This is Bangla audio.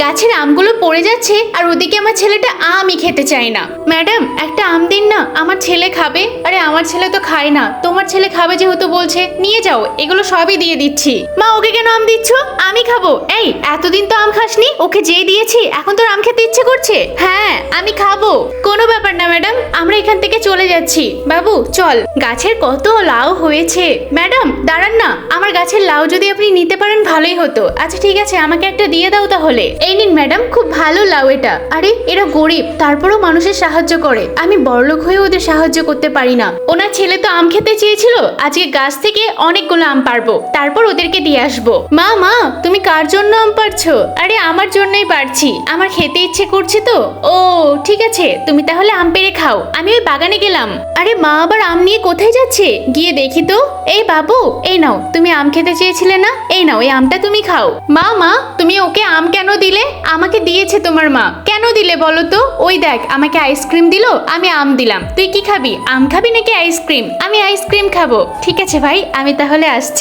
গাছের আমগুলো পড়ে যাচ্ছে আর ওদিকে আমার ছেলেটা আমই খেতে চায় না। ম্যাডাম একটা আম দিন না, আমার ছেলে খাবে। আরে আমার ছেলে তো খায় না, তোমার ছেলে খাবে যেহেতু বলছে নিয়ে যাও, এগুলো সবই দিয়ে দিচ্ছি। মা ওকে কেন আম দিচ্ছ? আমি খাবো। এই এতদিন তো আম খাসনি, ওকে যেই দিয়েছি এখন তোর আম খেতে ইচ্ছে করছে? হ্যাঁ আমি খাবো। কোনো ব্যাপার না ম্যাডাম, আমরা এখান থেকে চলে যাচ্ছি। বাবু চল, গাছের কত লাউ হয়েছে। ম্যাডাম দাঁড়ান না, আমার গাছের লাউ যদি আপনি নিতে পারেন ভালোই হতো। আচ্ছা ঠিক আছে, আমাকে একটা দিয়ে দাও তাহলে। এই নিন ম্যাডাম, খুব ভালো লাউ এটা। আরে এরা গরিব, তারপরও মানুষের সাহায্য করে। আমি বড়লোক হয়ে ওদের সাহায্য করতে পারি না। ওনার ছেলে তো আম খেতে চেয়েছিল, আজকে গাছ থেকে অনেকগুলো আম পারবো, তারপর ওদেরকে দিয়ে আসবো। মা মা তুমি কার জন্য আম পারছো? আরে আমার জন্যই পারছি, আমার খেতে ইচ্ছে করছে তো। ও ঠিক আছে, তুমি তাহলে আম পেড়ে খাও, আমি ওই বাগানে গেলাম। আরে মা আবার আম নিয়ে কোথায় যাচ্ছে? গিয়ে দেখি তো। এই বাবু, এই নাও, তুমি আম খেতে চেয়েছিলে না, এই নাও এই আমটা তুমি খাও। মা মা তুমি ওকে আম কেন দিলে? আমাকে দিয়েছে তোমার মা। কেন দিলে বলো তো? ওই দেখ, আমাকে আইসক্রিম দিল, আমি আম দিলাম। তুই কি খাবি? আম খাবি নাকি আইসক্রিম? আমি আইসক্রিম খাবো। ঠিক আছে ভাই, আমি তাহলে আসছি।